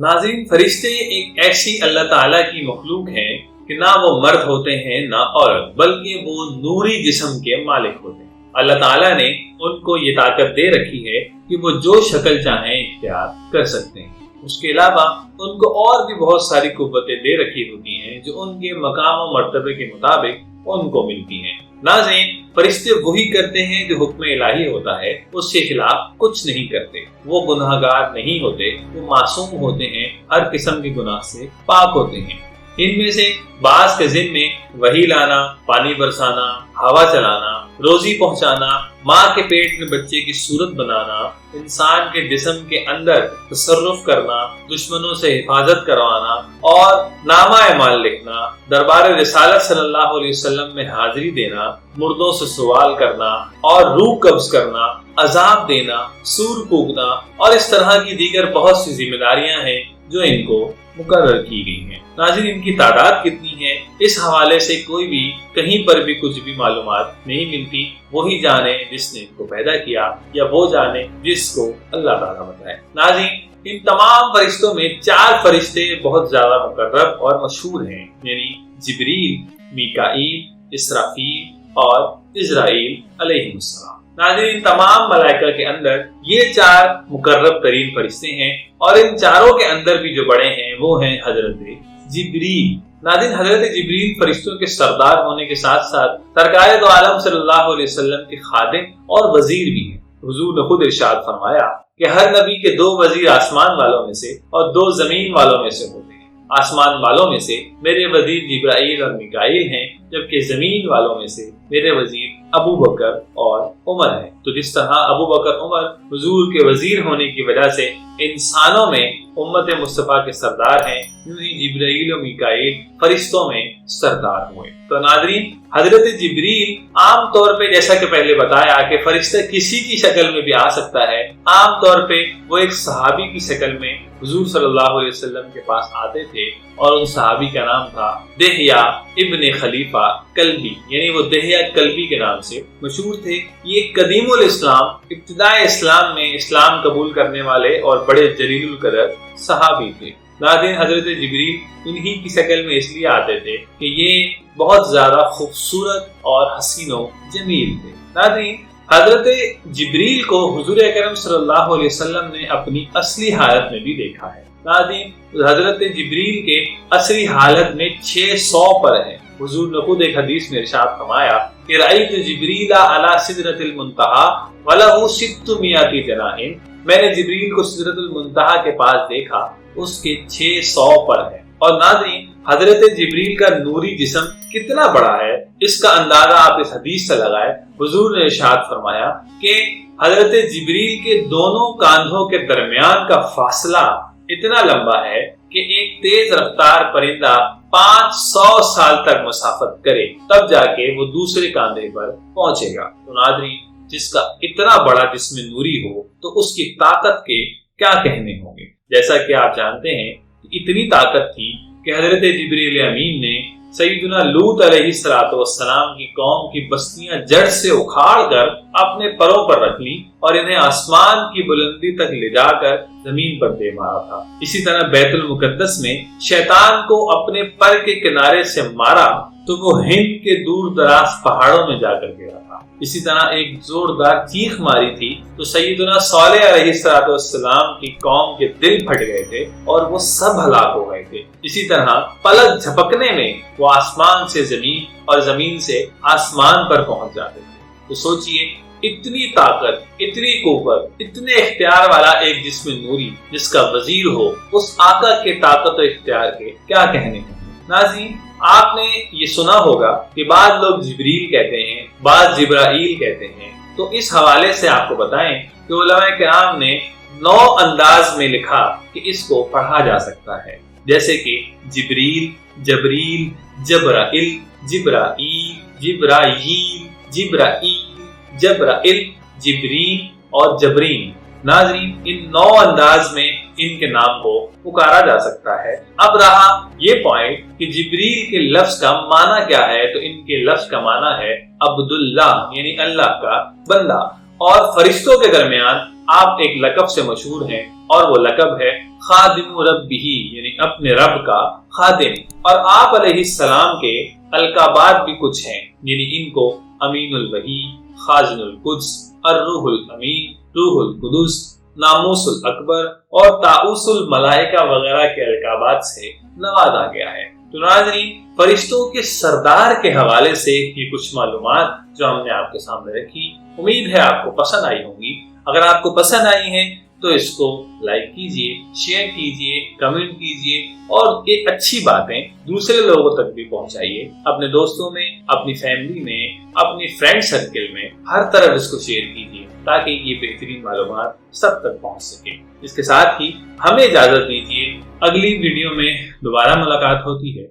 ناظرین، فرشتے ایک ایسی اللہ تعالیٰ کی مخلوق ہیں کہ نہ وہ مرد ہوتے ہیں نہ عورت، بلکہ وہ نوری جسم کے مالک ہوتے ہیں۔ اللہ تعالیٰ نے ان کو یہ طاقت دے رکھی ہے کہ وہ جو شکل چاہیں اختیار کر سکتے ہیں۔ اس کے علاوہ ان کو اور بھی بہت ساری قوتیں دے رکھی ہوتی ہیں جو ان کے مقام و مرتبے کے مطابق ان کو ملتی ہیں۔ ناظرین، فرشتے وہی کرتے ہیں جو حکم الہی ہوتا ہے، اس کے خلاف کچھ نہیں کرتے۔ وہ گناہ گار نہیں ہوتے، وہ معصوم ہوتے ہیں، ہر قسم کے گناہ سے پاک ہوتے ہیں۔ ان میں سے بعض کے ذمے وحی لانا، پانی برسانا، ہوا چلانا، روزی پہنچانا، ماں کے پیٹ میں بچے کی صورت بنانا، انسان کے جسم کے اندر تصرف کرنا، دشمنوں سے حفاظت کروانا اور نامہ اعمال لکھنا، دربار رسالت صلی اللہ علیہ وسلم میں حاضری دینا، مردوں سے سوال کرنا اور روح قبض کرنا، عذاب دینا، سور پھونکنا اور اس طرح کی دیگر بہت سی ذمہ داریاں ہیں جو ان کو مقرر کی گئی ہیں۔ ناظرین، ان کی تعداد کتنی ہے اس حوالے سے کوئی بھی کہیں پر بھی کچھ بھی معلومات نہیں ملتی۔ وہی جانے جس نے ان کو پیدا کیا، یا وہ جانے جس کو اللہ تعالیٰ بتائے۔ ناظرین، ان تمام فرشتوں میں 4 فرشتے بہت زیادہ مقرب اور مشہور ہیں، یعنی جبریل، میکائیل، اسرافیل اور عزرائیل علیہ السلام۔ ناظرین، تمام ملائکہ کے اندر یہ 4 مقرب ترین فرشتے ہیں، اور ان چاروں کے اندر بھی جو بڑے ہیں وہ ہیں حضرت جبریل۔ ناظرین، حضرت جبریل فرشتوں کے سردار ہونے کے ساتھ ساتھ سرکار دو عالم صلی اللہ علیہ وسلم کے خادم اور وزیر بھی ہیں۔ حضور نے خود ارشاد فرمایا کہ ہر نبی کے 2 وزیر آسمان والوں میں سے اور 2 زمین والوں میں سے ہوتے ہیں۔ آسمان والوں میں سے میرے وزیر جبرائیل اور میکائیل ہیں، جبکہ زمین والوں میں سے میرے وزیر ابو بکر اور عمر ہیں۔ تو جس طرح ابو بکر عمر حضور کے وزیر ہونے کی وجہ سے انسانوں میں امت مصطفیٰ کے سردار ہیں، یوں ہی جبرائیل و میکائیل فرشتوں میں سردار ہوئے۔ تو ناظرین، حضرت جبریل عام طور پہ جیسا کہ پہلے بتایا کہ فرشتہ کسی کی شکل میں بھی آ سکتا ہے، عام طور پہ وہ ایک صحابی کی شکل میں حضور صلی اللہ علیہ وسلم کے پاس آتے تھے، اور ان صحابی کا نام تھا دہیا ابن خلیفہ کلبی، یعنی وہ دہیا کلبی کے نام سے مشہور تھے۔ یہ قدیم الاسلام، ابتدائے اسلام میں اسلام قبول کرنے والے اور بڑے جلیل القدر صحابی تھے۔ ناظرین، حضرت جبریل انہی کی شکل میں اس لیے آتے تھے کہ یہ بہت زیادہ خوبصورت اور حسین و جمیل تھے۔ ناظرین، حضرت جبریل کو حضور اکرم صلی اللہ علیہ وسلم نے اپنی اصلی حالت میں بھی دیکھا ہے۔ ناظرین، حضرت جبریل کے اصلی حالت میں 600 پر ہے۔ حضور نے خود ایک حدیث میں ارشاد فرمایا کہ رأیت جبریل علی سدرۃ المنتہی وله 600 جناح، میں نے جبریل کو سدرۃ المنتہی کے پاس دیکھا، اس کے 600 پر ہے۔ اور ناظرین، حضرت جبریل کا نوری جسم کتنا بڑا ہے اس کا اندازہ آپ اس حدیث سے لگائے۔ حضور نے ارشاد فرمایا کہ حضرت جبریل کے دونوں کاندھوں کے درمیان کا فاصلہ اتنا لمبا ہے کہ ایک تیز رفتار پرندہ 500 سال تک مسافت کرے تب جا کے وہ دوسرے کاندھے پر پہنچے گا۔ تو ناظرین، جس کا اتنا بڑا جسم نوری ہو تو اس کی طاقت کے کیا کہنے ہوں گے۔ جیسا کہ آپ جانتے ہیں کہ اتنی طاقت تھی کہ حضرت جبریل امین نے سیدنا لوط علیہ السلام کی قوم کی بستیاں جڑ سے اکھاڑ کر اپنے پروں پر رکھ لی اور انہیں آسمان کی بلندی تک لے جا کر زمین پر دے مارا تھا۔ اسی طرح بیت المقدس میں شیطان کو اپنے پر کے کنارے سے مارا تو وہ ہند کے دور دراز پہاڑوں میں جا کر گرا تھا۔ اسی طرح ایک زوردار چیخ ماری تھی تو سیدنا صالح علیہ السلام کی قوم کے دل پھٹ گئے تھے اور وہ سب ہلاک ہو گئے تھے۔ اسی طرح پلک جھپکنے میں وہ آسمان سے زمین اور زمین سے آسمان پر پہنچ جاتے تھے۔ تو سوچئے، اتنی طاقت، اتنی قوت، اتنے اختیار والا ایک جسم نوری جس کا وزیر ہو، اس آقا کے طاقت و اختیار کے کیا کہنے ہیں۔ ناظرین، آپ نے یہ سنا ہوگا کہ بعض لوگ جبریل کہتے ہیں، بعض جبرائیل کہتے ہیں۔ تو اس حوالے سے آپ کو بتائیں کہ علماء کرام نے 9 انداز میں لکھا کہ اس کو پڑھا جا سکتا ہے، جیسے کہ جبریل، جبریل، جبرائیل، جبرائیل، جبرائیل، جبرائیل، جبرائیل، جبریل اور جبرین۔ ناظرین، ان 9 انداز میں ان کے نام کو پکارا جا سکتا ہے۔ اب رہا یہ پوائنٹ کہ جبریل کے لفظ کا معنی کیا ہے، تو ان کے لفظ کا معنی ہے عبداللہ، یعنی اللہ کا بندہ۔ اور فرشتوں کے درمیان آپ ایک لقب سے مشہور ہیں اور وہ لقب ہے خادم ربہ، یعنی اپنے رب کا خادم۔ اور آپ علیہ السلام کے القابات بھی کچھ ہیں، یعنی ان کو امین الوحی، خازن القدس، الروح الامین، روح القدس، ناموس الاکبر اور طاؤس الملائکہ وغیرہ کے القابات سے نوازا گیا ہے۔ تو ناظرین، فرشتوں کے سردار کے حوالے سے یہ کچھ معلومات جو ہم نے آپ کے سامنے رکھی، امید ہے آپ کو پسند آئی ہوں گی۔ اگر آپ کو پسند آئی ہیں تو اس کو لائک کیجئے، شیئر کیجئے، کمنٹ کیجئے اور یہ اچھی باتیں دوسرے لوگوں تک بھی پہنچائیے، اپنے دوستوں میں، اپنی فیملی میں، اپنی فرینڈ سرکل میں، ہر طرف اس کو شیئر کیجئے تاکہ یہ بہترین معلومات سب تک پہنچ سکے۔ اس کے ساتھ ہی ہمیں اجازت دیجیے، اگلی ویڈیو میں دوبارہ ملاقات ہوتی ہے۔